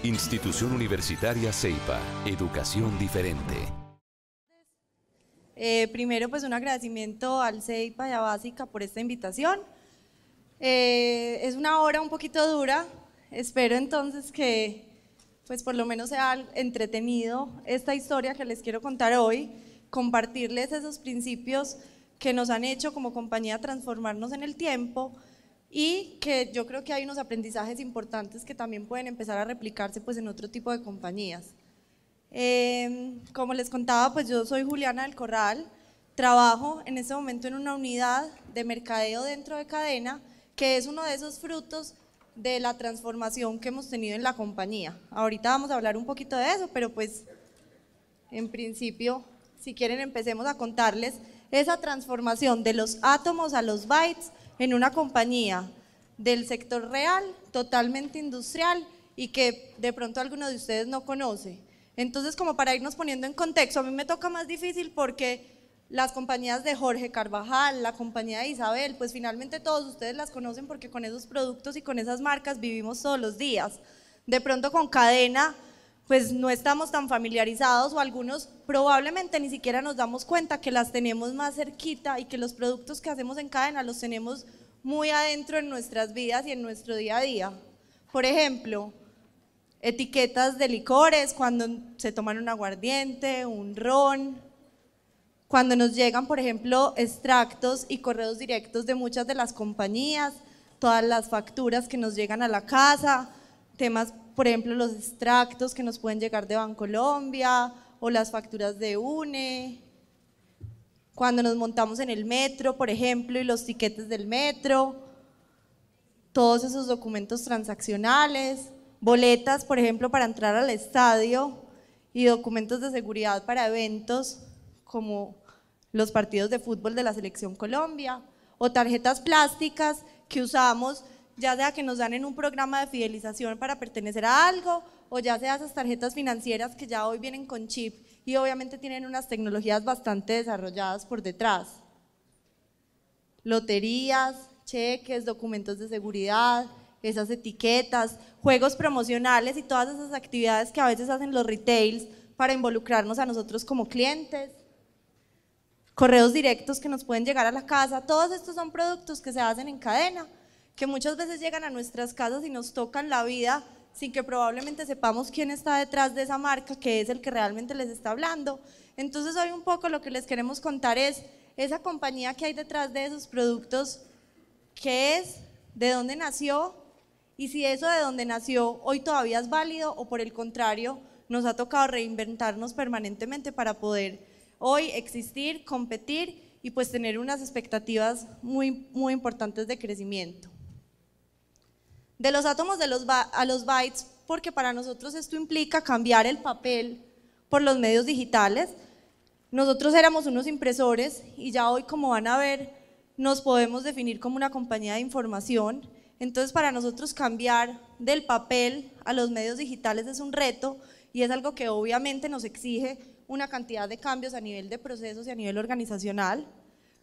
Institución Universitaria Ceipa, educación diferente. Primero, pues un agradecimiento al CEIPA y a Básica por esta invitación. Es una hora un poquito dura, espero entonces que pues por lo menos sea entretenido esta historia que les quiero contar hoy, compartirles esos principios que nos han hecho como compañía transformarnos en el tiempo y que yo creo que hay unos aprendizajes importantes que también pueden empezar a replicarse pues en otro tipo de compañías. Como les contaba, pues yo soy Juliana del Corral, trabajo en este momento en una unidad de mercadeo dentro de Cadena, que es uno de esos frutos de la transformación que hemos tenido en la compañía. Ahorita vamos a hablar un poquito de eso, pero pues en principio, si quieren empecemos a contarles esa transformación de los átomos a los bytes en una compañía del sector real, totalmente industrial y que de pronto alguno de ustedes no conoce. Entonces, como para irnos poniendo en contexto, a mí me toca más difícil porque las compañías de Jorge Carvajal, la compañía de Isabel, pues finalmente todos ustedes las conocen porque con esos productos y con esas marcas vivimos todos los días. De pronto con Cadena, pues no estamos tan familiarizados o algunos probablemente ni siquiera nos damos cuenta que las tenemos más cerquita y que los productos que hacemos en Cadena los tenemos muy adentro en nuestras vidas y en nuestro día a día. Por ejemplo, etiquetas de licores, cuando se toman un aguardiente, un ron, cuando nos llegan, por ejemplo, extractos y correos directos de muchas de las compañías, todas las facturas que nos llegan a la casa, temas, por ejemplo, los extractos que nos pueden llegar de Bancolombia o las facturas de UNE, cuando nos montamos en el metro, por ejemplo, y los tiquetes del metro, todos esos documentos transaccionales, boletas, por ejemplo, para entrar al estadio y documentos de seguridad para eventos como los partidos de fútbol de la Selección Colombia o tarjetas plásticas que usamos ya sea que nos dan en un programa de fidelización para pertenecer a algo o ya sea esas tarjetas financieras que ya hoy vienen con chip y obviamente tienen unas tecnologías bastante desarrolladas por detrás. Loterías, cheques, documentos de seguridad, esas etiquetas, juegos promocionales y todas esas actividades que a veces hacen los retails para involucrarnos a nosotros como clientes, correos directos que nos pueden llegar a la casa, todos estos son productos que se hacen en Cadena, que muchas veces llegan a nuestras casas y nos tocan la vida sin que probablemente sepamos quién está detrás de esa marca, que es el que realmente les está hablando. Entonces hoy un poco lo que les queremos contar es esa compañía que hay detrás de esos productos, qué es, de dónde nació y si eso de dónde nació hoy todavía es válido o por el contrario nos ha tocado reinventarnos permanentemente para poder hoy existir, competir y pues tener unas expectativas muy importantes de crecimiento. De los átomos a los bytes, porque para nosotros esto implica cambiar el papel por los medios digitales. Nosotros éramos unos impresores y ya hoy, como van a ver, nos podemos definir como una compañía de información. Entonces, para nosotros cambiar del papel a los medios digitales es un reto y es algo que obviamente nos exige una cantidad de cambios a nivel de procesos y a nivel organizacional.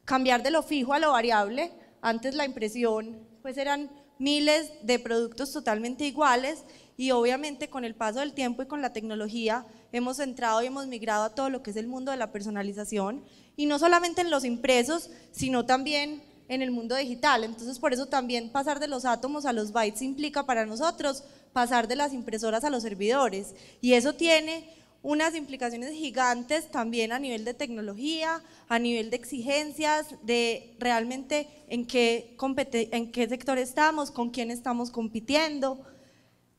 Cambiar de lo fijo a lo variable. Antes la impresión pues eran miles de productos totalmente iguales y obviamente con el paso del tiempo y con la tecnología hemos entrado y hemos migrado a todo lo que es el mundo de la personalización y no solamente en los impresos, sino también en el mundo digital. Entonces por eso también pasar de los átomos a los bytes implica para nosotros pasar de las impresoras a los servidores y eso tiene unas implicaciones gigantes también a nivel de tecnología, a nivel de exigencias, de realmente en qué sector estamos, con quién estamos compitiendo.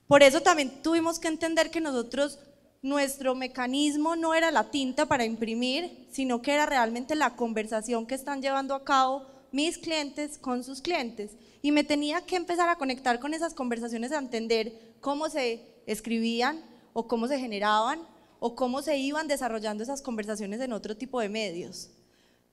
Por eso también tuvimos que entender que nosotros, nuestro mecanismo no era la tinta para imprimir, sino que era realmente la conversación que están llevando a cabo mis clientes con sus clientes. Y me tenía que empezar a conectar con esas conversaciones, a entender cómo se escribían o cómo se generaban, o cómo se iban desarrollando esas conversaciones en otro tipo de medios.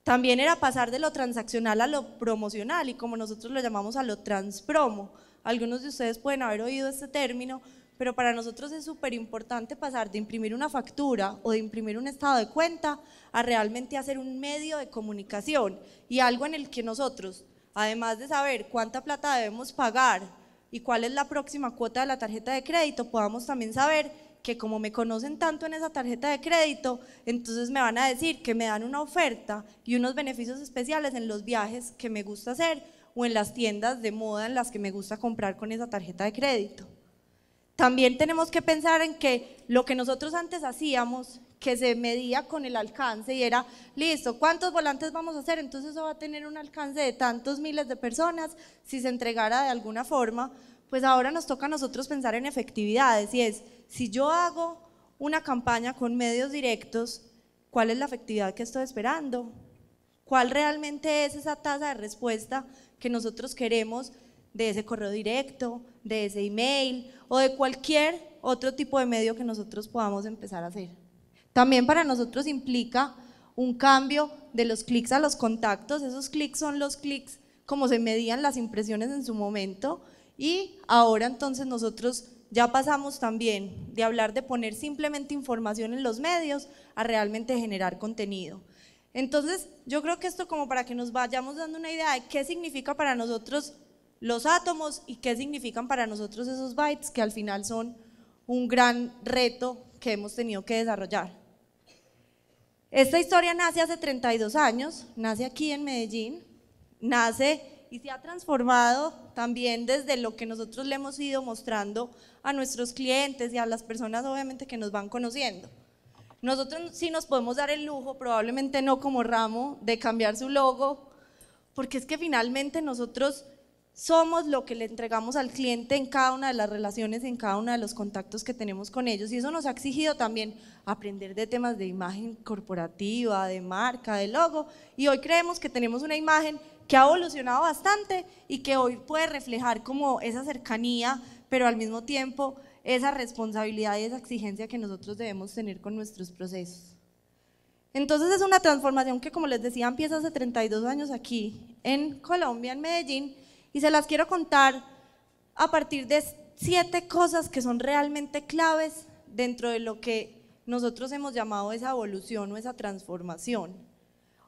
También era pasar de lo transaccional a lo promocional y como nosotros lo llamamos a lo transpromo. Algunos de ustedes pueden haber oído este término, pero para nosotros es súper importante pasar de imprimir una factura o de imprimir un estado de cuenta a realmente hacer un medio de comunicación y algo en el que nosotros, además de saber cuánta plata debemos pagar y cuál es la próxima cuota de la tarjeta de crédito, podamos también saber que como me conocen tanto en esa tarjeta de crédito, entonces me van a decir que me dan una oferta y unos beneficios especiales en los viajes que me gusta hacer o en las tiendas de moda en las que me gusta comprar con esa tarjeta de crédito. También tenemos que pensar en que lo que nosotros antes hacíamos, que se medía con el alcance y era, listo, ¿cuántos volantes vamos a hacer? Entonces eso va a tener un alcance de tantos miles de personas si se entregara de alguna forma. Pues ahora nos toca a nosotros pensar en efectividades y es, si yo hago una campaña con medios directos, ¿cuál es la efectividad que estoy esperando? ¿Cuál realmente es esa tasa de respuesta que nosotros queremos de ese correo directo, de ese email o de cualquier otro tipo de medio que nosotros podamos empezar a hacer? También para nosotros implica un cambio de los clics a los contactos. Esos clics son los clics como se medían las impresiones en su momento y ahora entonces nosotros ya pasamos también de hablar de poner simplemente información en los medios a realmente generar contenido. Entonces yo creo que esto como para que nos vayamos dando una idea de qué significa para nosotros los átomos y qué significan para nosotros esos bytes que al final son un gran reto que hemos tenido que desarrollar. Esta historia nace hace 32 años, nace aquí en Medellín, nace y se ha transformado también desde lo que nosotros le hemos ido mostrando a nuestros clientes y a las personas obviamente que nos van conociendo. Nosotros sí nos podemos dar el lujo, probablemente no como Ramo, de cambiar su logo, porque es que finalmente nosotros somos lo que le entregamos al cliente en cada una de las relaciones, en cada uno de los contactos que tenemos con ellos y eso nos ha exigido también aprender de temas de imagen corporativa, de marca, de logo y hoy creemos que tenemos una imagen que ha evolucionado bastante y que hoy puede reflejar como esa cercanía, pero al mismo tiempo esa responsabilidad y esa exigencia que nosotros debemos tener con nuestros procesos. Entonces es una transformación que, como les decía, empieza hace 32 años aquí en Colombia, en Medellín, y se las quiero contar a partir de 7 cosas que son realmente claves dentro de lo que nosotros hemos llamado esa evolución o esa transformación.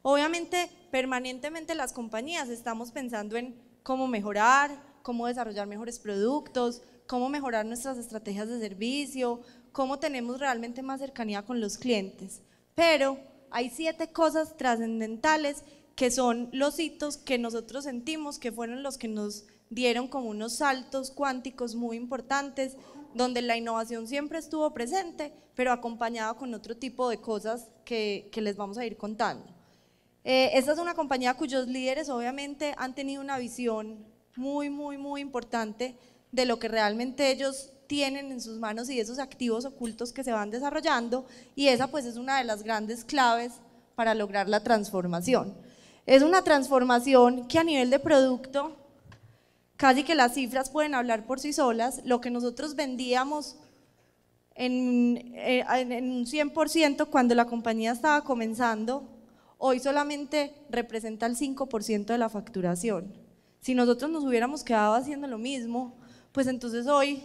Obviamente, permanentemente las compañías estamos pensando en cómo mejorar, cómo desarrollar mejores productos, cómo mejorar nuestras estrategias de servicio, cómo tenemos realmente más cercanía con los clientes. Pero hay 7 cosas trascendentales que son los hitos que nosotros sentimos que fueron los que nos dieron como unos saltos cuánticos muy importantes, donde la innovación siempre estuvo presente, pero acompañada con otro tipo de cosas que les vamos a ir contando. Esta es una compañía cuyos líderes obviamente han tenido una visión muy importante de lo que realmente ellos tienen en sus manos y de esos activos ocultos que se van desarrollando y esa pues es una de las grandes claves para lograr la transformación. Es una transformación que a nivel de producto, casi que las cifras pueden hablar por sí solas, lo que nosotros vendíamos en un 100% cuando la compañía estaba comenzando, hoy solamente representa el 5% de la facturación. Si nosotros nos hubiéramos quedado haciendo lo mismo, pues entonces hoy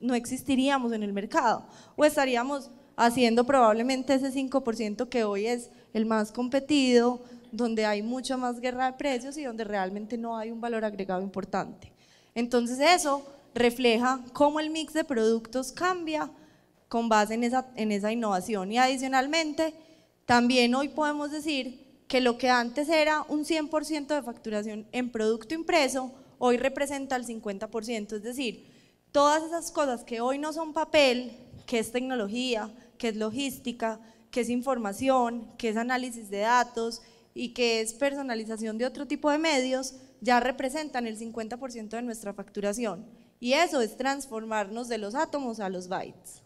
no existiríamos en el mercado o estaríamos haciendo probablemente ese 5% que hoy es el más competido, donde hay mucha más guerra de precios y donde realmente no hay un valor agregado importante. Entonces eso refleja cómo el mix de productos cambia con base en esa innovación y adicionalmente también hoy podemos decir que lo que antes era un 100% de facturación en producto impreso, hoy representa el 50%, es decir, todas esas cosas que hoy no son papel, que es tecnología, que es logística, que es información, que es análisis de datos y que es personalización de otro tipo de medios, ya representan el 50% de nuestra facturación y eso es transformarnos de los átomos a los bytes.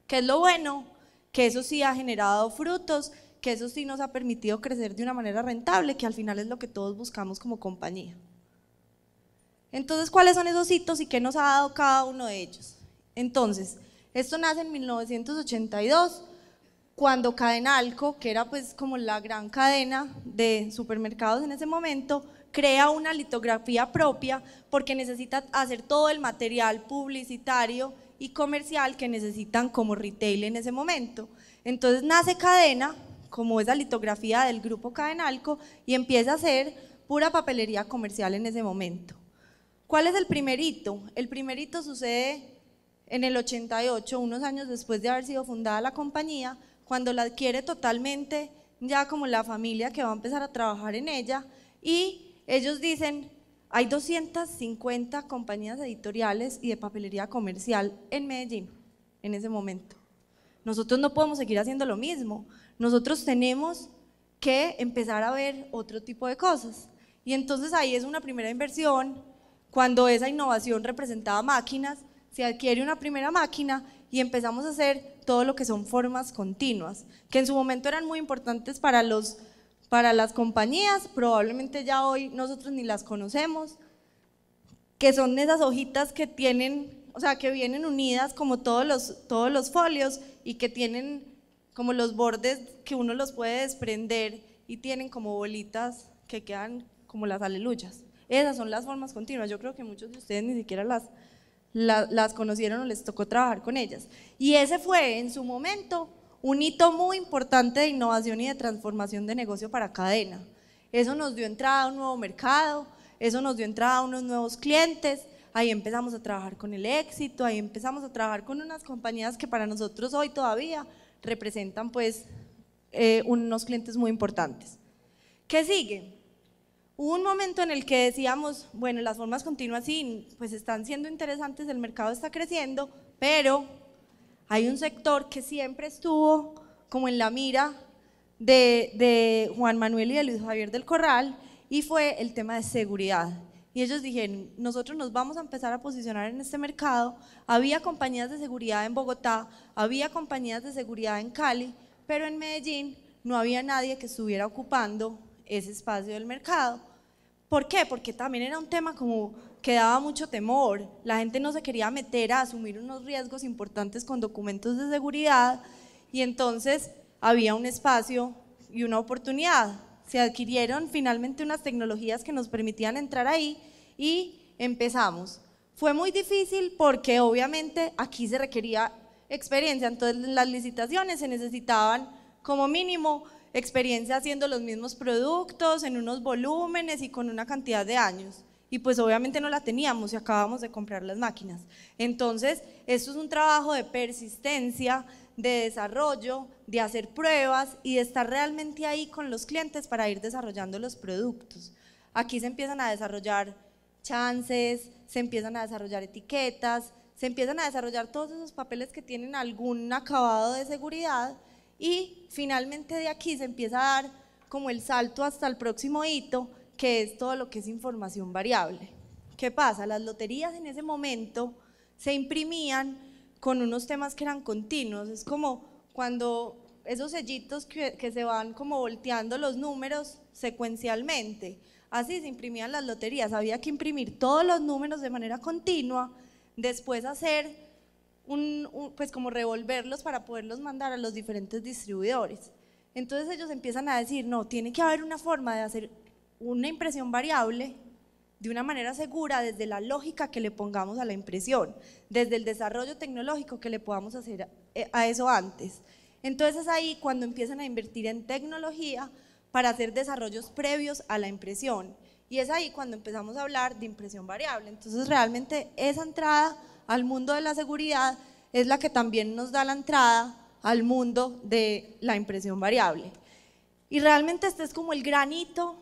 ¿Qué es lo bueno? Que eso sí ha generado frutos, que eso sí nos ha permitido crecer de una manera rentable, que al final es lo que todos buscamos como compañía. Entonces, ¿cuáles son esos hitos y qué nos ha dado cada uno de ellos? Entonces, esto nace en 1982, cuando Cadenalco, que era pues como la gran cadena de supermercados en ese momento, crea una litografía propia porque necesita hacer todo el material publicitario y comercial que necesitan como retail en ese momento. Entonces nace Cadena, como esa litografía del grupo Cadenalco, y empieza a hacer pura papelería comercial en ese momento. ¿Cuál es el primer hito? El primer hito sucede en el 88, unos años después de haber sido fundada la compañía, cuando la adquiere totalmente ya como la familia que va a empezar a trabajar en ella, y ellos dicen, hay 250 compañías editoriales y de papelería comercial en Medellín en ese momento. Nosotros no podemos seguir haciendo lo mismo, nosotros tenemos que empezar a ver otro tipo de cosas. Y entonces ahí es una primera inversión, cuando esa innovación representaba máquinas, se adquiere una primera máquina y empezamos a hacer todo lo que son formas continuas, que en su momento eran muy importantes para las compañías, probablemente ya hoy nosotros ni las conocemos, que son esas hojitas que tienen, o sea, que vienen unidas como todos los folios y que tienen como los bordes que uno los puede desprender y tienen como bolitas que quedan como las aleluyas. Esas son las formas continuas, yo creo que muchos de ustedes ni siquiera las conocieron o les tocó trabajar con ellas. Y ese fue en su momento un hito muy importante de innovación y de transformación de negocio para Cadena. Eso nos dio entrada a un nuevo mercado, eso nos dio entrada a unos nuevos clientes, ahí empezamos a trabajar con el Éxito, ahí empezamos a trabajar con unas compañías que para nosotros hoy todavía representan pues unos clientes muy importantes. ¿Qué sigue? Hubo un momento en el que decíamos, bueno, las formas continuas sí, pues están siendo interesantes, el mercado está creciendo, pero hay un sector que siempre estuvo como en la mira de Juan Manuel y de Luis Javier del Corral, y fue el tema de seguridad. Y ellos dijeron, nosotros nos vamos a empezar a posicionar en este mercado. Había compañías de seguridad en Bogotá, había compañías de seguridad en Cali, pero en Medellín no había nadie que estuviera ocupando ese espacio del mercado. ¿Por qué? Porque también era un tema como que daba mucho temor, la gente no se quería meter a asumir unos riesgos importantes con documentos de seguridad, y entonces había un espacio y una oportunidad. Se adquirieron finalmente unas tecnologías que nos permitían entrar ahí y empezamos. Fue muy difícil porque obviamente aquí se requería experiencia, entonces en las licitaciones se necesitaban como mínimo experiencia haciendo los mismos productos en unos volúmenes y con una cantidad de años, y pues obviamente no la teníamos y acabamos de comprar las máquinas. Entonces esto es un trabajo de persistencia, de desarrollo, de hacer pruebas y de estar realmente ahí con los clientes para ir desarrollando los productos. Aquí se empiezan a desarrollar chances, se empiezan a desarrollar etiquetas, se empiezan a desarrollar todos esos papeles que tienen algún acabado de seguridad, y finalmente de aquí se empieza a dar como el salto hasta el próximo hito, que es todo lo que es información variable. ¿Qué pasa? Las loterías en ese momento se imprimían con unos temas que eran continuos, es como cuando esos sellitos que se van como volteando los números secuencialmente, así se imprimían las loterías, había que imprimir todos los números de manera continua, después hacer pues como revolverlos para poderlos mandar a los diferentes distribuidores. Entonces ellos empiezan a decir, no, tiene que haber una forma de hacer una impresión variable de una manera segura desde la lógica que le pongamos a la impresión, desde el desarrollo tecnológico que le podamos hacer a eso antes. Entonces es ahí cuando empiezan a invertir en tecnología para hacer desarrollos previos a la impresión, y es ahí cuando empezamos a hablar de impresión variable. Entonces realmente esa entrada al mundo de la seguridad es la que también nos da la entrada al mundo de la impresión variable. Y realmente este es como el gran hito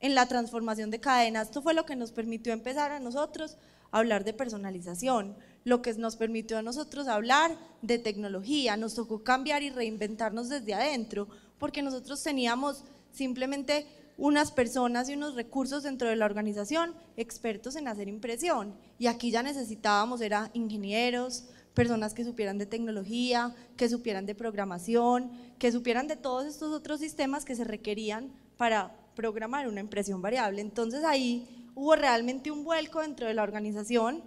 en la transformación de Cadena. Esto fue lo que nos permitió empezar a nosotros a hablar de personalización, lo que nos permitió a nosotros hablar de tecnología. Nos tocó cambiar y reinventarnos desde adentro, porque nosotros teníamos simplemente unas personas y unos recursos dentro de la organización expertos en hacer impresión, y aquí ya necesitábamos era ingenieros, personas que supieran de tecnología, que supieran de programación, que supieran de todos estos otros sistemas que se requerían para programar una impresión variable. Entonces ahí hubo realmente un vuelco dentro de la organización,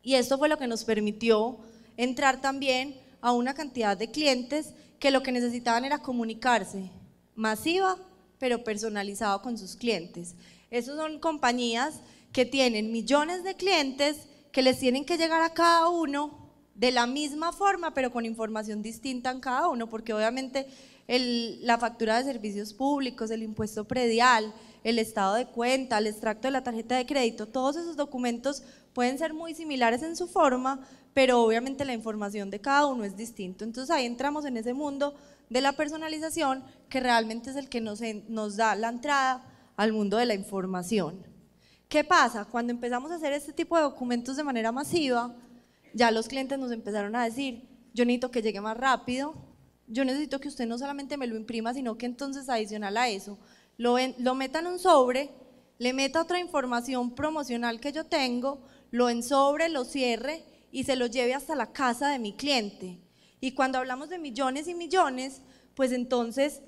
y esto fue lo que nos permitió entrar también a una cantidad de clientes que lo que necesitaban era comunicarse masiva pero personalizado con sus clientes. Esas son compañías que tienen millones de clientes que les tienen que llegar a cada uno de la misma forma, pero con información distinta en cada uno, porque obviamente la factura de servicios públicos, el impuesto predial, el estado de cuenta, el extracto de la tarjeta de crédito, todos esos documentos pueden ser muy similares en su forma, pero obviamente la información de cada uno es distinto. Entonces ahí entramos en ese mundo de la personalización, que realmente es el que nos da la entrada al mundo de la información. ¿Qué pasa? Cuando empezamos a hacer este tipo de documentos de manera masiva, ya los clientes nos empezaron a decir: yo necesito que llegue más rápido, yo necesito que usted no solamente me lo imprima, sino que entonces adicional a eso, lo meta en un sobre, le meta otra información promocional que yo tengo, lo ensobre, lo cierre y se lo lleve hasta la casa de mi cliente. Y cuando hablamos de millones y millones, pues entonces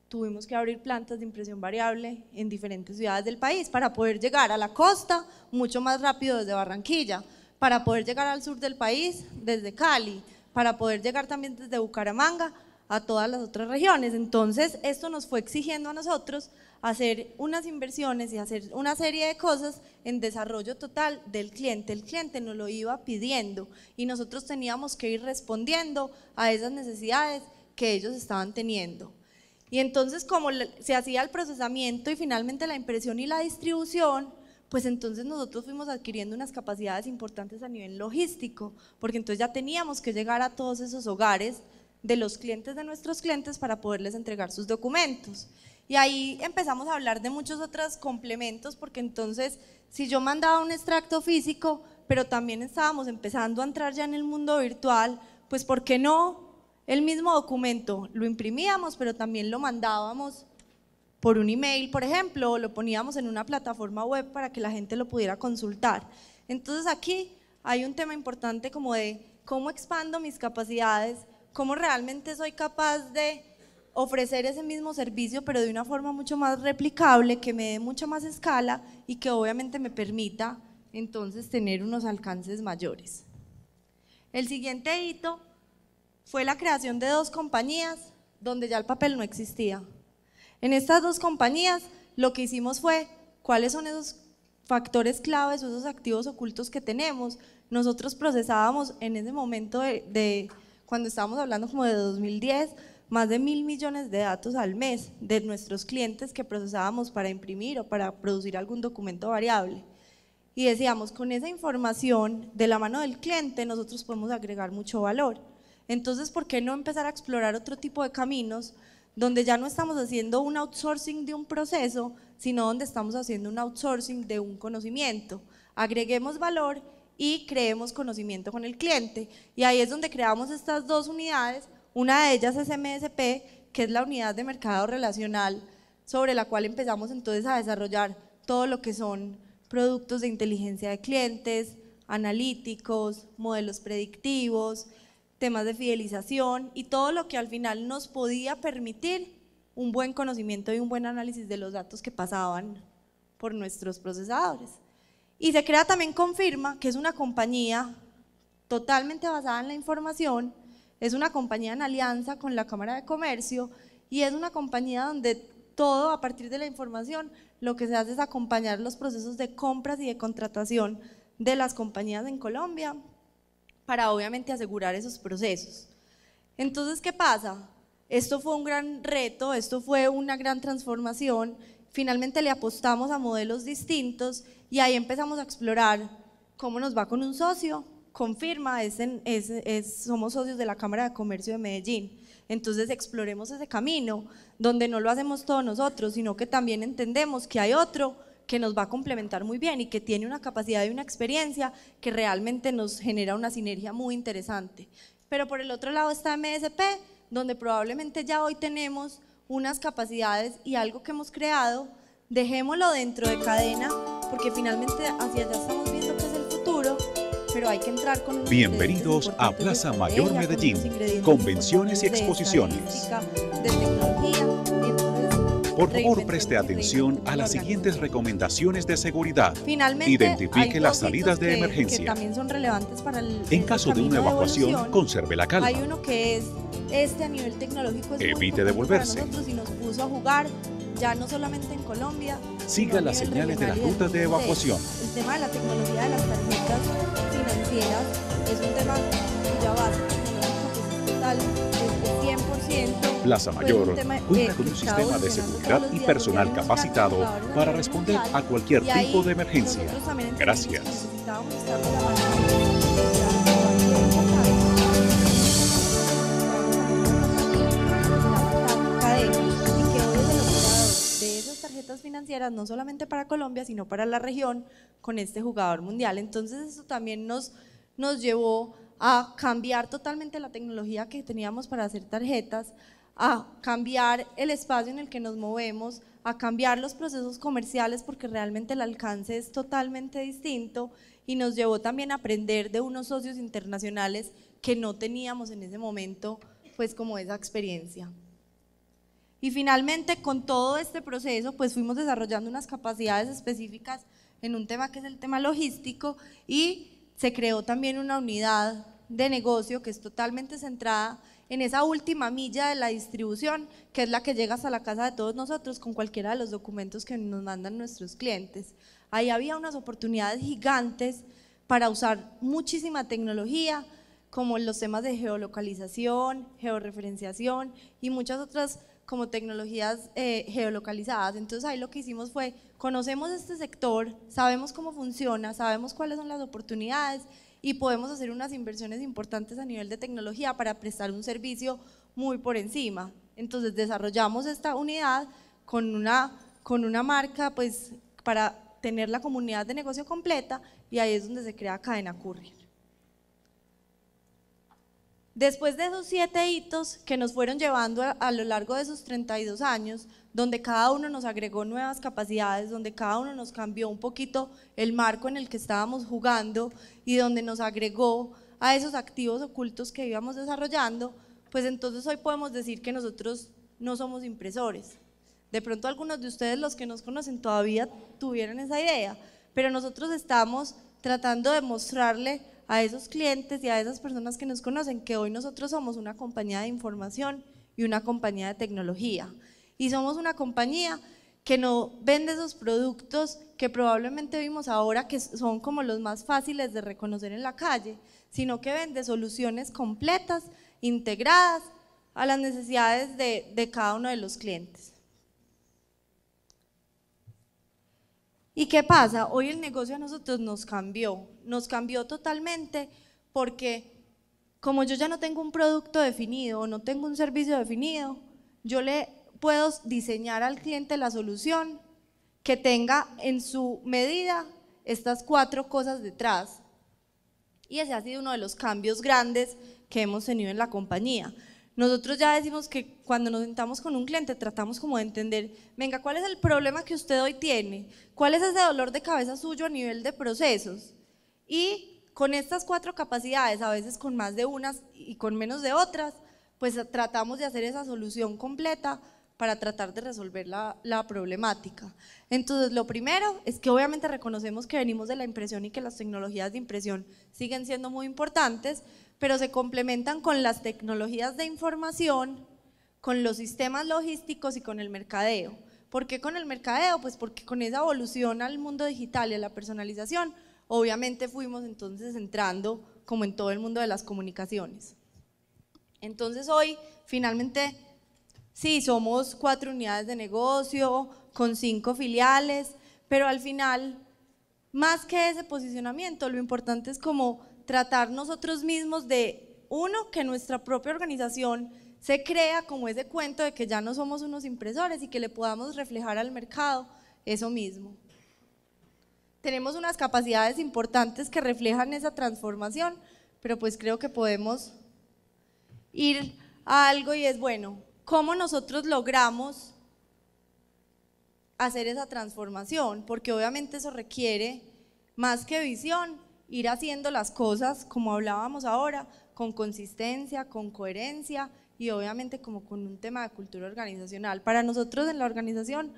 tuvimos que abrir plantas de impresión variable en diferentes ciudades del país para poder llegar a la costa mucho más rápido desde Barranquilla, para poder llegar al sur del país desde Cali, para poder llegar también desde Bucaramanga a todas las otras regiones. Entonces esto nos fue exigiendo a nosotros hacer unas inversiones y hacer una serie de cosas en desarrollo total del cliente. El cliente nos lo iba pidiendo y nosotros teníamos que ir respondiendo a esas necesidades que ellos estaban teniendo. Y entonces, como se hacía el procesamiento y finalmente la impresión y la distribución, pues entonces nosotros fuimos adquiriendo unas capacidades importantes a nivel logístico, porque entonces ya teníamos que llegar a todos esos hogares de los clientes de nuestros clientes para poderles entregar sus documentos. Y ahí empezamos a hablar de muchos otros complementos, porque entonces si yo mandaba un extracto físico, pero también estábamos empezando a entrar ya en el mundo virtual, pues ¿por qué no el mismo documento lo imprimíamos, pero también lo mandábamos por un email, por ejemplo, o lo poníamos en una plataforma web para que la gente lo pudiera consultar? Entonces aquí hay un tema importante como de cómo expando mis capacidades, cómo realmente soy capaz de ofrecer ese mismo servicio, pero de una forma mucho más replicable, que me dé mucha más escala y que obviamente me permita entonces tener unos alcances mayores. El siguiente hito fue la creación de 2 compañías donde ya el papel no existía. En estas 2 compañías lo que hicimos fue, ¿cuáles son esos factores claves o esos activos ocultos que tenemos? Nosotros procesábamos en ese momento cuando estábamos hablando como de 2010, más de 1.000 millones de datos al mes de nuestros clientes que procesábamos para imprimir o para producir algún documento variable. Y decíamos, con esa información de la mano del cliente nosotros podemos agregar mucho valor. Entonces, ¿por qué no empezar a explorar otro tipo de caminos donde ya no estamos haciendo un outsourcing de un proceso, sino donde estamos haciendo un outsourcing de un conocimiento? Agreguemos valor y creemos conocimiento con el cliente. Y ahí es donde creamos estas 2 unidades. Una de ellas es MSP, que es la unidad de mercado relacional, sobre la cual empezamos entonces a desarrollar todo lo que son productos de inteligencia de clientes, analíticos, modelos predictivos, temas de fidelización y todo lo que al final nos podía permitir un buen conocimiento y un buen análisis de los datos que pasaban por nuestros procesadores. Y se crea también Confirma, que es una compañía totalmente basada en la información, es una compañía en alianza con la Cámara de Comercio y es una compañía donde todo a partir de la información lo que se hace es acompañar los procesos de compras y de contratación de las compañías en Colombia para obviamente asegurar esos procesos. Entonces, ¿qué pasa? Esto fue un gran reto, esto fue una gran transformación, finalmente le apostamos a modelos distintos y ahí empezamos a explorar cómo nos va con un socio. Confirma, somos socios de la Cámara de Comercio de Medellín, entonces exploremos ese camino donde no lo hacemos todos nosotros, sino que también entendemos que hay otro que nos va a complementar muy bien y que tiene una capacidad y una experiencia que realmente nos genera una sinergia muy interesante. Pero por el otro lado está MSP, donde probablemente ya hoy tenemos unas capacidades y algo que hemos creado, dejémoslo dentro de cadena, porque finalmente hacia allá estamos viendo que es el futuro, pero hay que entrar con unos Bienvenidos a Plaza Mayor Medellín, convenciones y exposiciones. De tecnología. Por favor, preste atención a las siguientes recomendaciones de seguridad. Finalmente, identifique las salidas de emergencia. Que también son relevantes para en caso de una evacuación, conserve la calma. Hay uno que es a nivel tecnológico, es evite devolverse. Para nosotros y nos puso a jugar ya no solamente en Colombia. Siga las señales de las rutas de evacuación. El tema de la tecnología de las tarjetas financieras es un tema cuya base tecnológica pues, es total, es de 100%. Plaza Pues, Mayor un tema, cuenta con que un está sistema de evolucionando seguridad todos los y días, personal donde hay capacitado unos grandes para jugadores responder nivel a mundial, cualquier y ahí tipo de emergencia. nosotros también entendimos que Gracias. necesitábamos estar de la mano y que hoy es el operador de esas tarjetas financieras, no solamente para Colombia, sino para la región, con este jugador mundial. Entonces eso también nos llevó a cambiar totalmente la tecnología que teníamos para hacer tarjetas, a cambiar el espacio en el que nos movemos, a cambiar los procesos comerciales, porque realmente el alcance es totalmente distinto, y nos llevó también a aprender de unos socios internacionales que no teníamos en ese momento, pues como esa experiencia. Y finalmente, con todo este proceso, pues fuimos desarrollando unas capacidades específicas en un tema que es el tema logístico, y se creó también una unidad de negocio que es totalmente centrada en esa última milla de la distribución, que es la que llega hasta la casa de todos nosotros con cualquiera de los documentos que nos mandan nuestros clientes. Ahí había unas oportunidades gigantes para usar muchísima tecnología, como los temas de geolocalización, georreferenciación y muchas otras como tecnologías geolocalizadas. Entonces ahí lo que hicimos fue, conocemos este sector, sabemos cómo funciona, sabemos cuáles son las oportunidades y podemos hacer unas inversiones importantes a nivel de tecnología para prestar un servicio muy por encima. Entonces desarrollamos esta unidad con una marca, pues para tener la comunidad de negocio completa, y ahí es donde se crea Cadena Courier. Después de esos 7 hitos que nos fueron llevando a lo largo de esos 32 años, donde cada uno nos agregó nuevas capacidades, donde cada uno nos cambió un poquito el marco en el que estábamos jugando y donde nos agregó a esos activos ocultos que íbamos desarrollando, pues entonces hoy podemos decir que nosotros no somos impresores. De pronto algunos de ustedes, los que nos conocen, todavía tuvieron esa idea, pero nosotros estamos tratando de mostrarle a esos clientes y a esas personas que nos conocen que hoy nosotros somos una compañía de información y una compañía de tecnología, y somos una compañía que no vende esos productos que probablemente vimos ahora que son como los más fáciles de reconocer en la calle, sino que vende soluciones completas, integradas a las necesidades de cada uno de los clientes. ¿Y qué pasa? Hoy el negocio a nosotros nos cambió totalmente, porque como yo ya no tengo un producto definido o no tengo un servicio definido, yo le puedo diseñar al cliente la solución que tenga en su medida estas 4 cosas detrás. Y ese ha sido uno de los cambios grandes que hemos tenido en la compañía. Nosotros ya decimos que cuando nos sentamos con un cliente tratamos como de entender, venga, ¿cuál es el problema que usted hoy tiene? ¿Cuál es ese dolor de cabeza suyo a nivel de procesos? Y con estas 4 capacidades, a veces con más de unas y con menos de otras, pues tratamos de hacer esa solución completa para tratar de resolver la problemática. Entonces, lo primero es que obviamente reconocemos que venimos de la impresión y que las tecnologías de impresión siguen siendo muy importantes, pero se complementan con las tecnologías de información, con los sistemas logísticos y con el mercadeo. ¿Por qué con el mercadeo? Pues porque con esa evolución al mundo digital y a la personalización, obviamente fuimos entonces entrando como en todo el mundo de las comunicaciones. Entonces hoy, finalmente, sí, somos 4 unidades de negocio, con 5 filiales, pero al final, más que ese posicionamiento, lo importante es como tratar nosotros mismos de, uno, que nuestra propia organización se crea como ese cuento de que ya no somos unos impresores y que le podamos reflejar al mercado eso mismo. Tenemos unas capacidades importantes que reflejan esa transformación, pero pues creo que podemos ir a algo, y es bueno, ¿cómo nosotros logramos hacer esa transformación? Porque obviamente eso requiere más que visión, ir haciendo las cosas, como hablábamos ahora, con consistencia, con coherencia y obviamente como con un tema de cultura organizacional. Para nosotros en la organización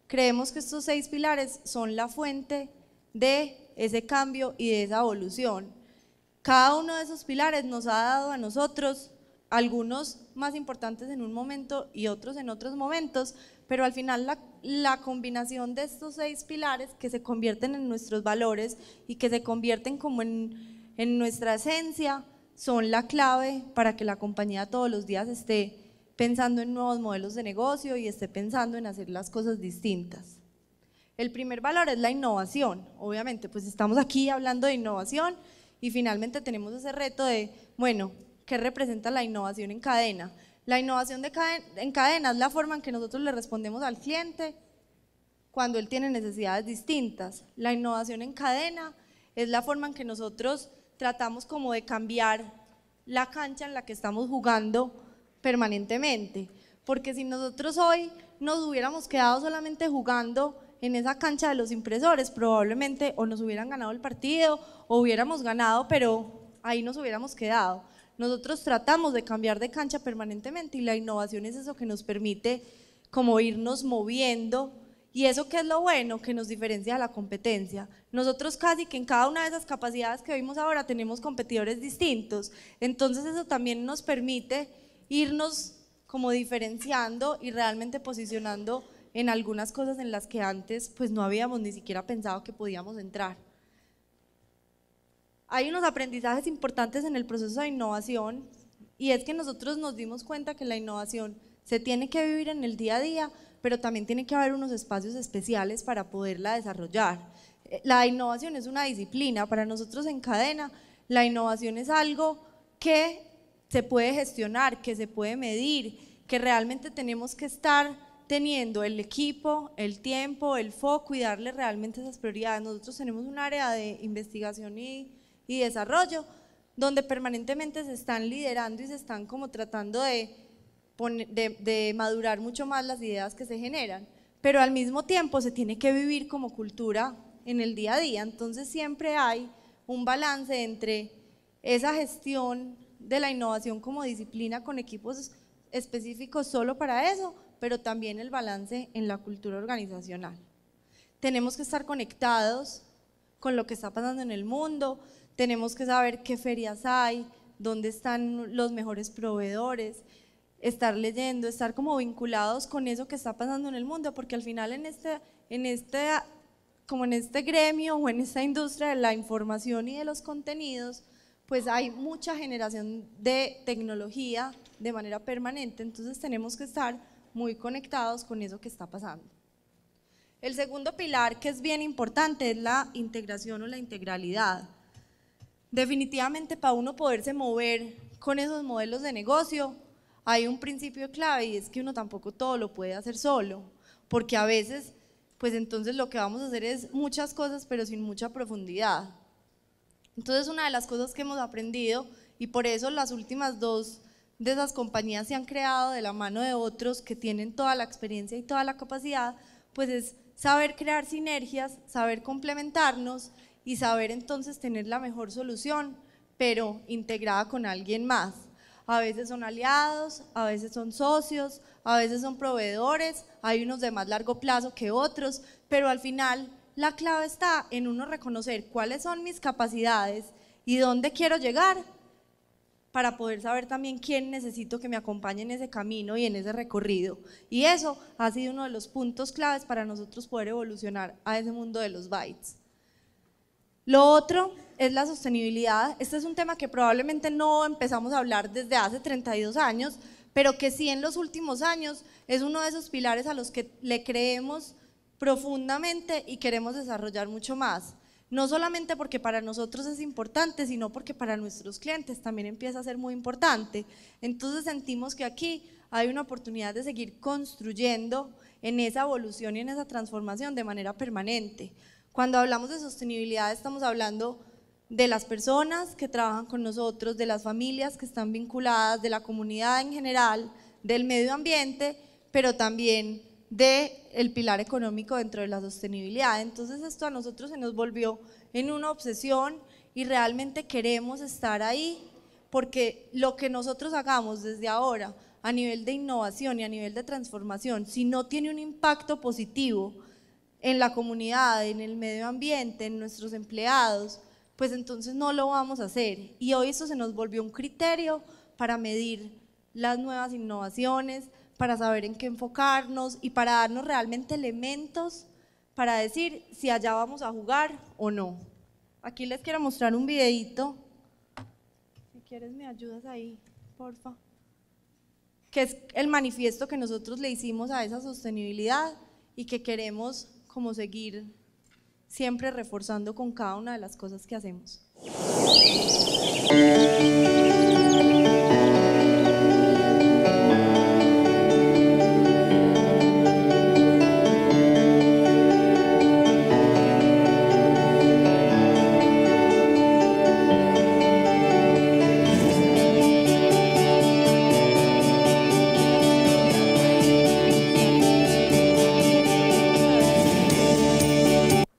creemos que estos 6 pilares son la fuente de ese cambio y de esa evolución. Cada uno de esos pilares nos ha dado a nosotros algunos más importantes en un momento y otros en otros momentos, pero al final la combinación de estos 6 pilares que se convierten en nuestros valores y que se convierten como en nuestra esencia son la clave para que la compañía todos los días esté pensando en nuevos modelos de negocio y esté pensando en hacer las cosas distintas. El primer valor es la innovación. Obviamente, pues estamos aquí hablando de innovación y finalmente tenemos ese reto de, bueno, ¿qué representa la innovación en cadena? La innovación en cadena es la forma en que nosotros le respondemos al cliente cuando él tiene necesidades distintas. La innovación en cadena es la forma en que nosotros tratamos como de cambiar la cancha en la que estamos jugando permanentemente, porque si nosotros hoy nos hubiéramos quedado solamente jugando en esa cancha de los impresores, probablemente o nos hubieran ganado el partido o hubiéramos ganado, pero ahí nos hubiéramos quedado. Nosotros tratamos de cambiar de cancha permanentemente y la innovación es eso que nos permite como irnos moviendo. Y eso que es lo bueno, que nos diferencia de la competencia. Nosotros casi que en cada una de esas capacidades que vimos ahora tenemos competidores distintos, entonces eso también nos permite irnos como diferenciando y realmente posicionando en algunas cosas en las que antes pues no habíamos ni siquiera pensado que podíamos entrar. Hay unos aprendizajes importantes en el proceso de innovación y es que nosotros nos dimos cuenta que la innovación se tiene que vivir en el día a día, pero también tiene que haber unos espacios especiales para poderla desarrollar. La innovación es una disciplina, para nosotros en cadena, la innovación es algo que se puede gestionar, que se puede medir, que realmente tenemos que estar teniendo el equipo, el tiempo, el foco y darle realmente esas prioridades. Nosotros tenemos un área de investigación y desarrollo donde permanentemente se están liderando y se están como tratando de madurar mucho más las ideas que se generan, pero al mismo tiempo se tiene que vivir como cultura en el día a día, entonces siempre hay un balance entre esa gestión de la innovación como disciplina con equipos específicos solo para eso, pero también el balance en la cultura organizacional. Tenemos que estar conectados con lo que está pasando en el mundo, tenemos que saber qué ferias hay, dónde están los mejores proveedores, estar leyendo, estar como vinculados con eso que está pasando en el mundo, porque al final en este gremio o en esta industria de la información y de los contenidos, pues hay mucha generación de tecnología de manera permanente, entonces tenemos que estar muy conectados con eso que está pasando. El segundo pilar que es bien importante es la integración o la integralidad. Definitivamente para uno poderse mover con esos modelos de negocio hay un principio clave y es que uno tampoco todo lo puede hacer solo, porque a veces pues entonces lo que vamos a hacer es muchas cosas pero sin mucha profundidad. Entonces una de las cosas que hemos aprendido y por eso las últimas dos de esas compañías se han creado de la mano de otros que tienen toda la experiencia y toda la capacidad, pues es saber crear sinergias, saber complementarnos y saber entonces tener la mejor solución, pero integrada con alguien más. A veces son aliados, a veces son socios, a veces son proveedores, hay unos de más largo plazo que otros, pero al final la clave está en uno reconocer cuáles son mis capacidades y dónde quiero llegar para poder saber también quién necesito que me acompañe en ese camino y en ese recorrido. Y eso ha sido uno de los puntos claves para nosotros poder evolucionar a ese mundo de los bytes. Lo otro es la sostenibilidad. Este es un tema que probablemente no empezamos a hablar desde hace 32 años, pero que sí en los últimos años es uno de esos pilares a los que le creemos profundamente y queremos desarrollar mucho más. No solamente porque para nosotros es importante, sino porque para nuestros clientes también empieza a ser muy importante. Entonces sentimos que aquí hay una oportunidad de seguir construyendo en esa evolución y en esa transformación de manera permanente. Cuando hablamos de sostenibilidad estamos hablando de las personas que trabajan con nosotros, de las familias que están vinculadas, de la comunidad en general, del medio ambiente, pero también del pilar económico dentro de la sostenibilidad. Entonces esto a nosotros se nos volvió en una obsesión y realmente queremos estar ahí porque lo que nosotros hagamos desde ahora a nivel de innovación y a nivel de transformación, si no tiene un impacto positivo en la comunidad, en el medio ambiente, en nuestros empleados, pues entonces no lo vamos a hacer. Y hoy esto se nos volvió un criterio para medir las nuevas innovaciones, para saber en qué enfocarnos y para darnos realmente elementos para decir si allá vamos a jugar o no. Aquí les quiero mostrar un videito. Si quieres me ayudas ahí, porfa. que es el manifiesto que nosotros le hicimos a esa sostenibilidad y que queremos como seguir siempre reforzando con cada una de las cosas que hacemos.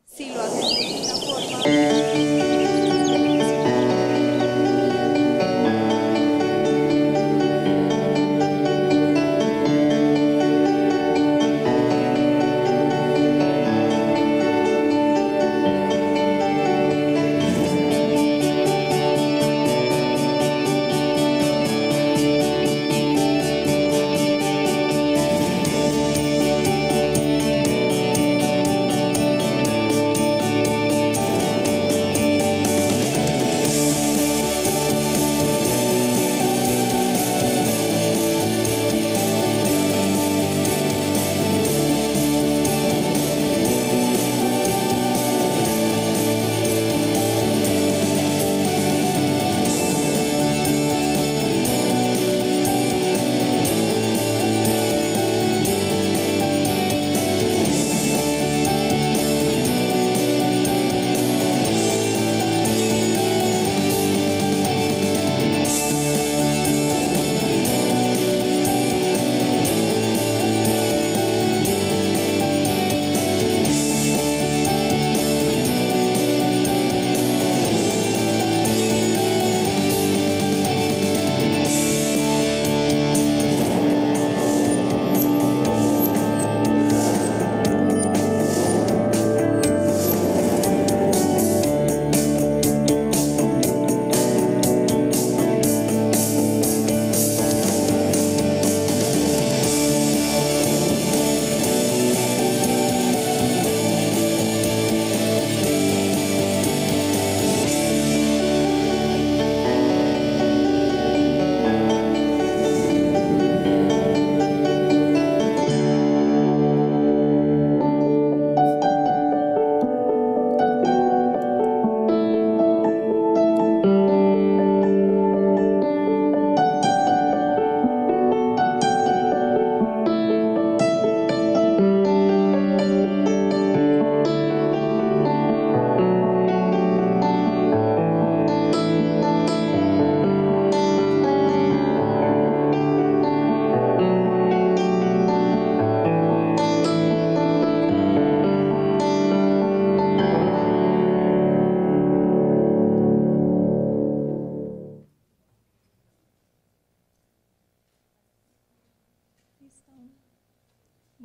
Si lo hacemos de una forma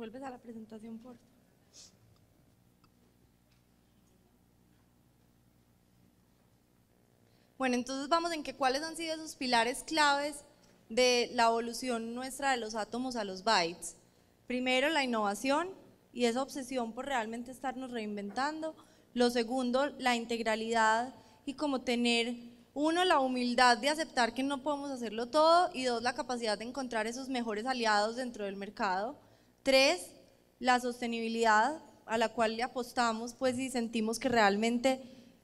Vuelves a la presentación, por favor. Bueno, entonces vamos en que cuáles han sido esos pilares claves de la evolución nuestra de los átomos a los bytes. Primero, la innovación y esa obsesión por realmente estarnos reinventando. Lo segundo, la integralidad y como tener, uno, la humildad de aceptar que no podemos hacerlo todo, y dos, la capacidad de encontrar esos mejores aliados dentro del mercado. Tres, la sostenibilidad a la cual le apostamos, pues, y sentimos que realmente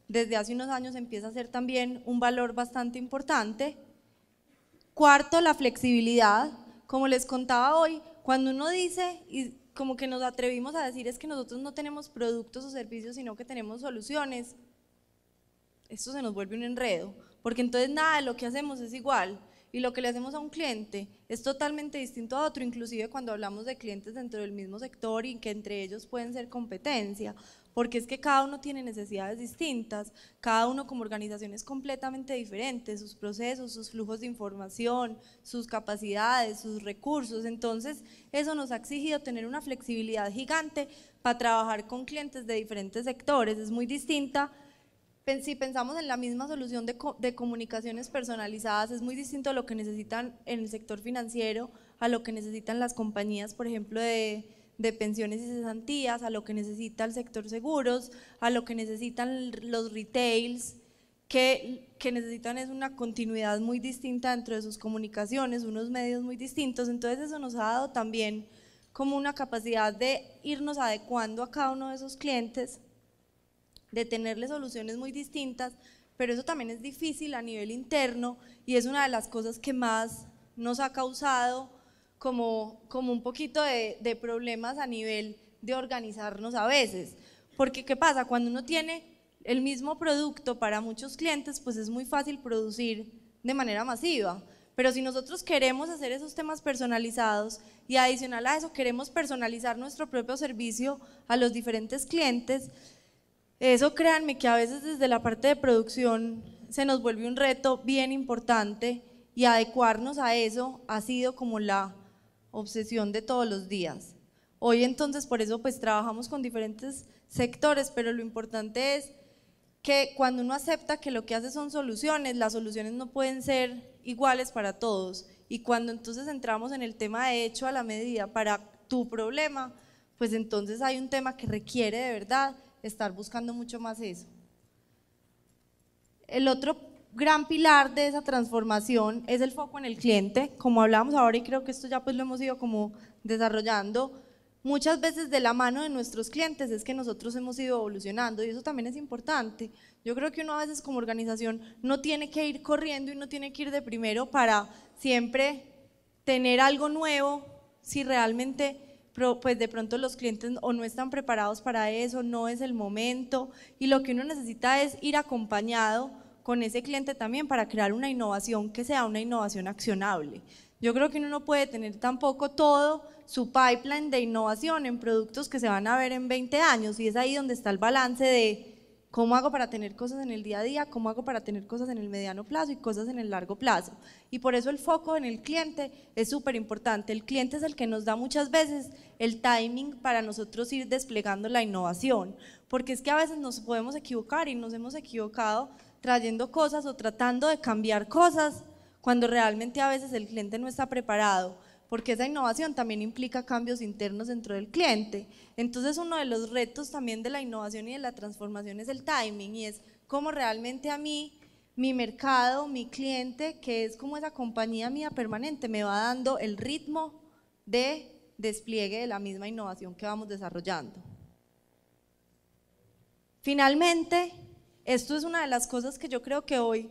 desde hace unos años empieza a ser también un valor bastante importante. Cuarto, la flexibilidad. Como les contaba hoy, cuando uno dice, y como que nos atrevimos a decir, es que nosotros no tenemos productos o servicios, sino que tenemos soluciones, esto se nos vuelve un enredo, porque entonces nada de lo que hacemos es igual, y lo que le hacemos a un cliente es totalmente distinto a otro, inclusive cuando hablamos de clientes dentro del mismo sector y que entre ellos pueden ser competencia, porque es que cada uno tiene necesidades distintas, cada uno como organización es completamente diferente, sus procesos, sus flujos de información, sus capacidades, sus recursos. Entonces eso nos ha exigido tener una flexibilidad gigante para trabajar con clientes de diferentes sectores. Es muy distinta. Si pensamos en la misma solución de comunicaciones personalizadas, es muy distinto a lo que necesitan en el sector financiero, a lo que necesitan las compañías, por ejemplo, de pensiones y cesantías, a lo que necesita el sector seguros, a lo que necesitan los retails, que necesitan es una continuidad muy distinta dentro de sus comunicaciones, unos medios muy distintos. Entonces eso nos ha dado también como una capacidad de irnos adecuando a cada uno de esos clientes, de tenerle soluciones muy distintas, pero eso también es difícil a nivel interno y es una de las cosas que más nos ha causado como un poquito de problemas a nivel de organizarnos a veces. Porque ¿qué pasa? Cuando uno tiene el mismo producto para muchos clientes, pues es muy fácil producir de manera masiva. Pero si nosotros queremos hacer esos temas personalizados y adicional a eso queremos personalizar nuestro propio servicio a los diferentes clientes, eso créanme que a veces desde la parte de producción se nos vuelve un reto bien importante y adecuarnos a eso ha sido como la obsesión de todos los días. Hoy entonces por eso pues trabajamos con diferentes sectores, pero lo importante es que cuando uno acepta que lo que hace son soluciones, las soluciones no pueden ser iguales para todos y cuando entonces entramos en el tema de hecho a la medida para tu problema, pues entonces hay un tema que requiere de verdad estar buscando mucho más eso. El otro gran pilar de esa transformación es el foco en el cliente, como hablábamos ahora y creo que esto ya pues lo hemos ido como desarrollando. Muchas veces de la mano de nuestros clientes es que nosotros hemos ido evolucionando y eso también es importante. Yo creo que uno a veces como organización no tiene que ir corriendo y no tiene que ir de primero para siempre tener algo nuevo si realmente pues de pronto los clientes o no están preparados para eso, no es el momento y lo que uno necesita es ir acompañado con ese cliente también para crear una innovación que sea una innovación accionable. Yo creo que uno no puede tener tampoco todo su pipeline de innovación en productos que se van a ver en 20 años y es ahí donde está el balance de cómo hago para tener cosas en el día a día, cómo hago para tener cosas en el mediano plazo y cosas en el largo plazo. Y por eso el foco en el cliente es súper importante. El cliente es el que nos da muchas veces el timing para nosotros ir desplegando la innovación, porque es que a veces nos podemos equivocar y nos hemos equivocado trayendo cosas o tratando de cambiar cosas cuando realmente a veces el cliente no está preparado, porque esa innovación también implica cambios internos dentro del cliente. Entonces uno de los retos también de la innovación y de la transformación es el timing y es cómo realmente a mí, mi mercado, mi cliente, que es como esa compañía mía permanente, me va dando el ritmo de despliegue de la misma innovación que vamos desarrollando. Finalmente, esto es una de las cosas que yo creo que hoy,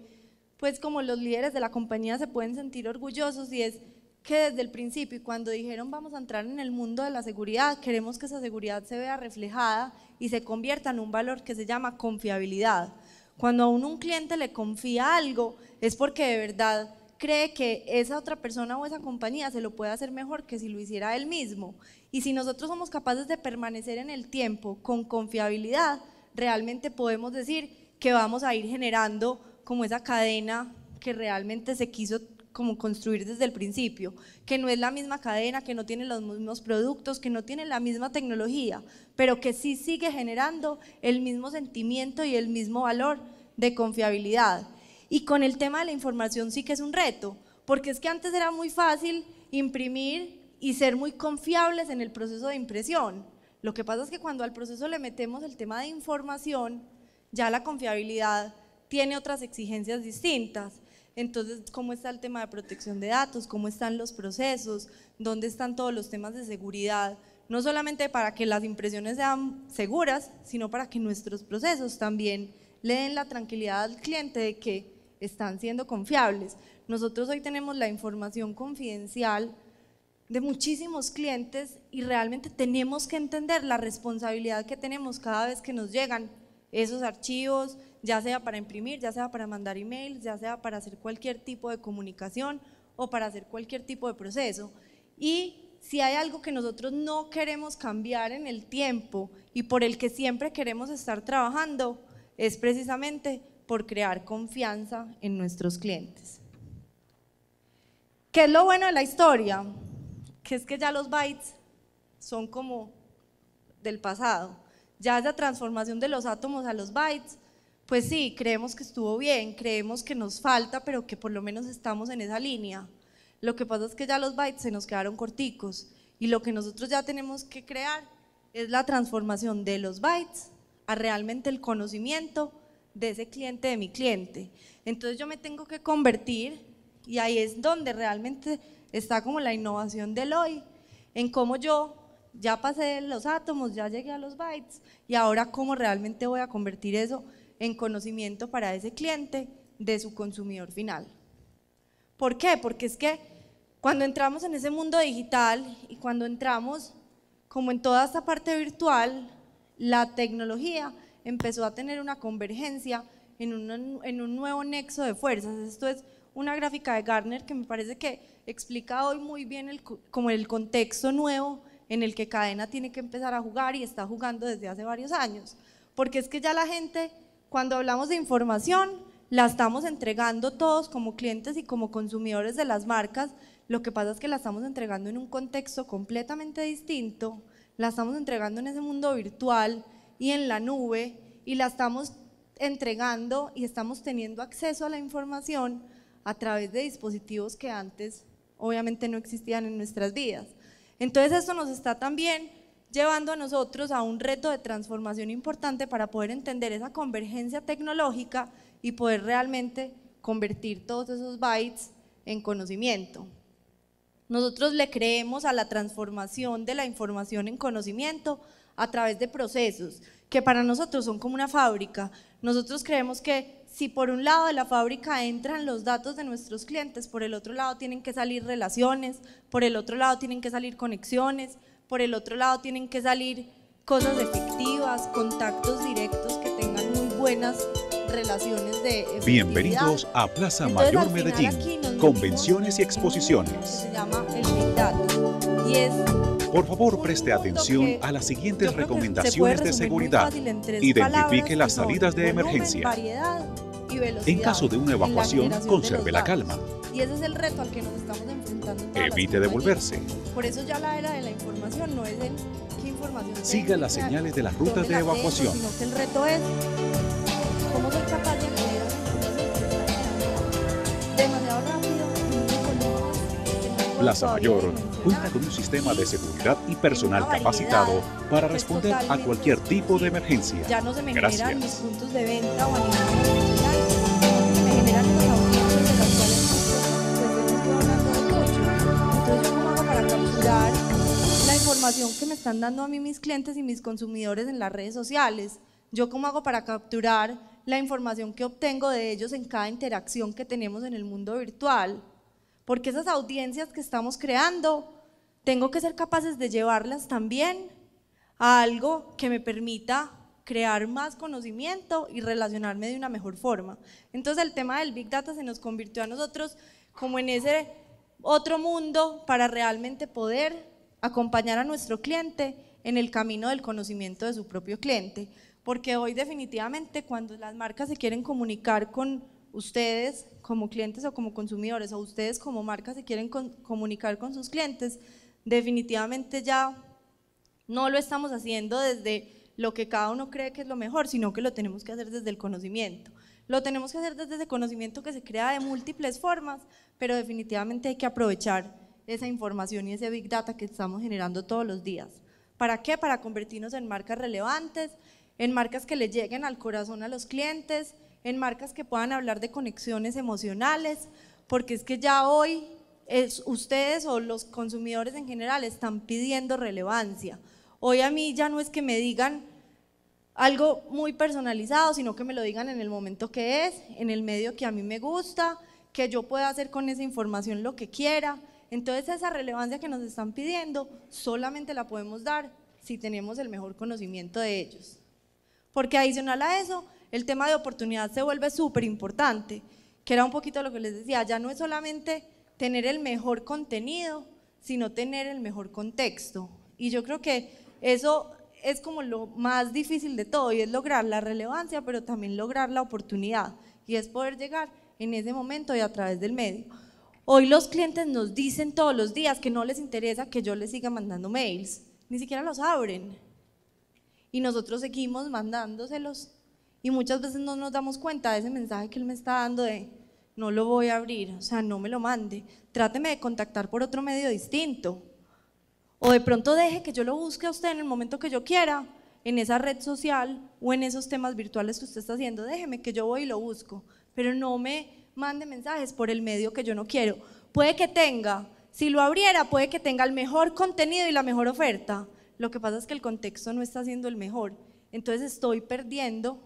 pues como los líderes de la compañía se pueden sentir orgullosos y es que desde el principio y cuando dijeron vamos a entrar en el mundo de la seguridad, queremos que esa seguridad se vea reflejada y se convierta en un valor que se llama confiabilidad. Cuando a un cliente le confía algo es porque de verdad cree que esa otra persona o esa compañía se lo puede hacer mejor que si lo hiciera él mismo. Y si nosotros somos capaces de permanecer en el tiempo con confiabilidad, realmente podemos decir que vamos a ir generando como esa cadena que realmente se quiso como construir desde el principio, que no es la misma cadena, que no tiene los mismos productos, que no tiene la misma tecnología, pero que sí sigue generando el mismo sentimiento y el mismo valor de confiabilidad. Y con el tema de la información sí que es un reto, porque es que antes era muy fácil imprimir y ser muy confiables en el proceso de impresión. Lo que pasa es que cuando al proceso le metemos el tema de información, ya la confiabilidad tiene otras exigencias distintas. Entonces, ¿cómo está el tema de protección de datos? ¿Cómo están los procesos? ¿Dónde están todos los temas de seguridad? No solamente para que las impresiones sean seguras, sino para que nuestros procesos también le den la tranquilidad al cliente de que están siendo confiables. Nosotros hoy tenemos la información confidencial de muchísimos clientes y realmente tenemos que entender la responsabilidad que tenemos cada vez que nos llegan esos archivos, ya sea para imprimir, ya sea para mandar emails, ya sea para hacer cualquier tipo de comunicación o para hacer cualquier tipo de proceso. Y si hay algo que nosotros no queremos cambiar en el tiempo y por el que siempre queremos estar trabajando, es precisamente por crear confianza en nuestros clientes. ¿Qué es lo bueno de la historia? Que es que ya los bytes son como del pasado. Ya esa transformación de los átomos a los bytes, pues sí, creemos que estuvo bien, creemos que nos falta, pero que por lo menos estamos en esa línea. Lo que pasa es que ya los bytes se nos quedaron corticos y lo que nosotros ya tenemos que crear es la transformación de los bytes a realmente el conocimiento de ese cliente, de mi cliente. Entonces yo me tengo que convertir, y ahí es donde realmente está como la innovación del hoy, en cómo yo ya pasé los átomos, ya llegué a los bytes, y ahora cómo realmente voy a convertir eso en conocimiento para ese cliente de su consumidor final. ¿Por qué? Porque es que cuando entramos en ese mundo digital y cuando entramos como en toda esta parte virtual, la tecnología empezó a tener una convergencia en un nuevo nexo de fuerzas. Esto es una gráfica de Gartner que me parece que explica hoy muy bien como el contexto nuevo en el que Cadena tiene que empezar a jugar y está jugando desde hace varios años. Porque es que ya la gente, cuando hablamos de información, la estamos entregando todos como clientes y como consumidores de las marcas. Lo que pasa es que la estamos entregando en un contexto completamente distinto, la estamos entregando en ese mundo virtual y en la nube, y la estamos entregando y estamos teniendo acceso a la información a través de dispositivos que antes obviamente no existían en nuestras vidas. Entonces esto nos está también llevando a nosotros a un reto de transformación importante para poder entender esa convergencia tecnológica y poder realmente convertir todos esos bytes en conocimiento. Nosotros le creemos a la transformación de la información en conocimiento a través de procesos que para nosotros son como una fábrica. Nosotros creemos que si por un lado de la fábrica entran los datos de nuestros clientes, por el otro lado tienen que salir relaciones, por el otro lado tienen que salir conexiones, por el otro lado tienen que salir cosas efectivas, contactos directos que tengan muy buenas relaciones de efectividad. Bienvenidos a Plaza Mayor Medellín, convenciones y exposiciones. Que se llama el Big Data, y es Por favor, preste atención a las siguientes recomendaciones de seguridad. Identifique las salidas de emergencia. En caso de una evacuación, conserve la calma. Y ese es el reto al que nos estamos enfrentando. Evite devolverse. Por eso ya la era de la información no es el qué información. Siga las señales de las rutas de evacuación. Sino que el reto es cómo soy capaz de generar información demasiado rápido. Plaza Mayor cuenta con un sistema de seguridad y personal capacitado para responder a cualquier tipo de emergencia. Ya no se me generan mis Gracias. puntos de venta o a nivel nacional, me generan los audiencias de los cuales pues estoy hablando mucho. Entonces yo cómo hago para capturar la información que me están dando a mí mis clientes y mis consumidores en las redes sociales. Yo cómo hago para capturar la información que obtengo de ellos en cada interacción que tenemos en el mundo virtual. Porque esas audiencias que estamos creando, tengo que ser capaces de llevarlas también a algo que me permita crear más conocimiento y relacionarme de una mejor forma. Entonces el tema del Big Data se nos convirtió a nosotros como en ese otro mundo para realmente poder acompañar a nuestro cliente en el camino del conocimiento de su propio cliente. Porque hoy definitivamente cuando las marcas se quieren comunicar con ustedes como clientes o como consumidores, o ustedes como marcas se quieren comunicar con sus clientes, definitivamente ya no lo estamos haciendo desde lo que cada uno cree que es lo mejor, sino que lo tenemos que hacer desde el conocimiento. Lo tenemos que hacer desde ese conocimiento que se crea de múltiples formas, pero definitivamente hay que aprovechar esa información y ese Big Data que estamos generando todos los días. ¿Para qué? Para convertirnos en marcas relevantes, en marcas que le lleguen al corazón a los clientes, en marcas que puedan hablar de conexiones emocionales, porque es que ya hoy ustedes o los consumidores en general están pidiendo relevancia. Hoy a mí ya no es que me digan algo muy personalizado, sino que me lo digan en el momento que es, en el medio que a mí me gusta, que yo pueda hacer con esa información lo que quiera. Entonces esa relevancia que nos están pidiendo solamente la podemos dar si tenemos el mejor conocimiento de ellos. Porque adicional a eso, el tema de oportunidad se vuelve súper importante, que era un poquito lo que les decía, ya no es solamente tener el mejor contenido, sino tener el mejor contexto. Y yo creo que eso es como lo más difícil de todo, y es lograr la relevancia, pero también lograr la oportunidad, y es poder llegar en ese momento y a través del medio. Hoy los clientes nos dicen todos los días que no les interesa que yo les siga mandando mails, ni siquiera los abren, y nosotros seguimos mandándoselos, y muchas veces no nos damos cuenta de ese mensaje que él me está dando de no lo voy a abrir, o sea, no me lo mande, tráteme de contactar por otro medio distinto, o de pronto deje que yo lo busque a usted en el momento que yo quiera en esa red social o en esos temas virtuales que usted está haciendo, déjeme que yo voy y lo busco, pero no me mande mensajes por el medio que yo no quiero. Puede que tenga, si lo abriera, puede que tenga el mejor contenido y la mejor oferta. Lo que pasa es que el contexto no está siendo el mejor. Entonces estoy perdiendo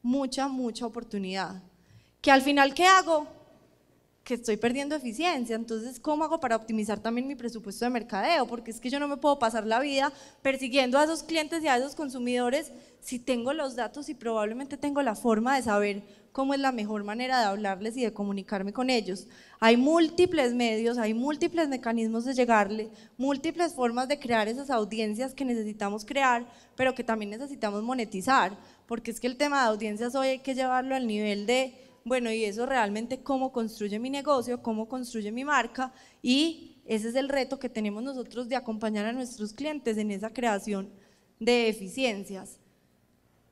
mucha oportunidad. Que al final, ¿qué hago? Que estoy perdiendo eficiencia. Entonces, ¿cómo hago para optimizar también mi presupuesto de mercadeo? Porque es que yo no me puedo pasar la vida persiguiendo a esos clientes y a esos consumidores si tengo los datos y probablemente tengo la forma de saber cómo es la mejor manera de hablarles y de comunicarme con ellos. Hay múltiples medios, hay múltiples mecanismos de llegarle, múltiples formas de crear esas audiencias que necesitamos crear, pero que también necesitamos monetizar, porque es que el tema de audiencias hoy hay que llevarlo al nivel de, bueno, y eso realmente cómo construye mi negocio, cómo construye mi marca, y ese es el reto que tenemos nosotros de acompañar a nuestros clientes en esa creación de eficiencias.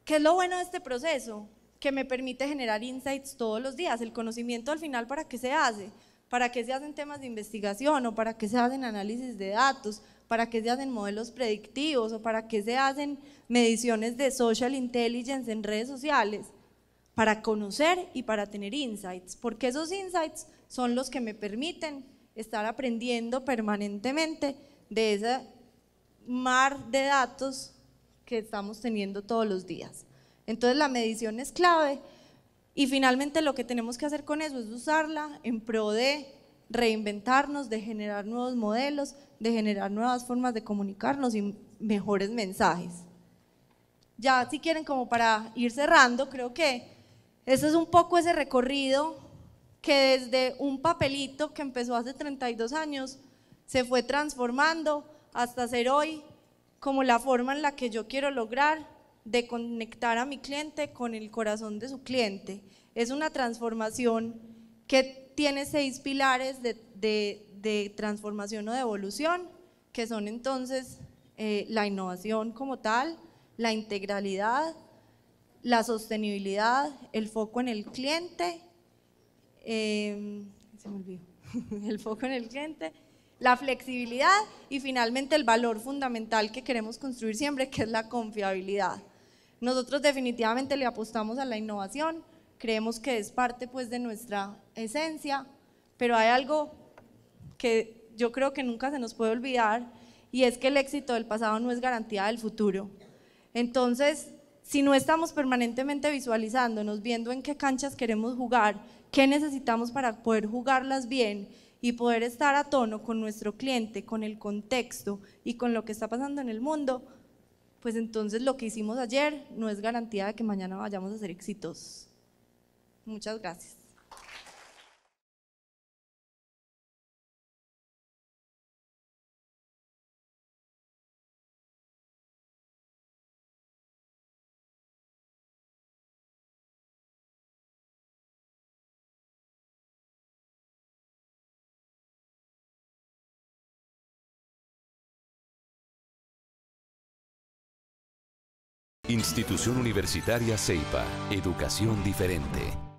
¿Qué es lo bueno de este proceso? Que me permite generar insights todos los días. El conocimiento al final, ¿para qué se hace? ¿Para qué se hacen temas de investigación o para qué se hacen análisis de datos? ¿Para qué se hacen modelos predictivos o para qué se hacen mediciones de social intelligence en redes sociales? Para conocer y para tener insights, porque esos insights son los que me permiten estar aprendiendo permanentemente de ese mar de datos que estamos teniendo todos los días. Entonces la medición es clave y finalmente lo que tenemos que hacer con eso es usarla en pro de reinventarnos, de generar nuevos modelos, de generar nuevas formas de comunicarnos y mejores mensajes. Ya si quieren, como para ir cerrando, creo que ese es un poco ese recorrido que desde un papelito que empezó hace 32 años se fue transformando hasta ser hoy como la forma en la que yo quiero lograr de conectar a mi cliente con el corazón de su cliente. Es una transformación que tiene 6 pilares de transformación o de evolución, que son entonces la innovación como tal, la integralidad, la sostenibilidad, el foco en el cliente, se me olvidó, el foco en el cliente, la flexibilidad y finalmente el valor fundamental que queremos construir siempre, que es la confiabilidad. Nosotros definitivamente le apostamos a la innovación, creemos que es parte pues de nuestra esencia, pero hay algo que yo creo que nunca se nos puede olvidar y es que el éxito del pasado no es garantía del futuro. Entonces, si no estamos permanentemente visualizándonos, viendo en qué canchas queremos jugar, qué necesitamos para poder jugarlas bien y poder estar a tono con nuestro cliente, con el contexto y con lo que está pasando en el mundo, pues entonces lo que hicimos ayer no es garantía de que mañana vayamos a ser exitosos. Muchas gracias. Institución Universitaria CEIPA. Educación diferente.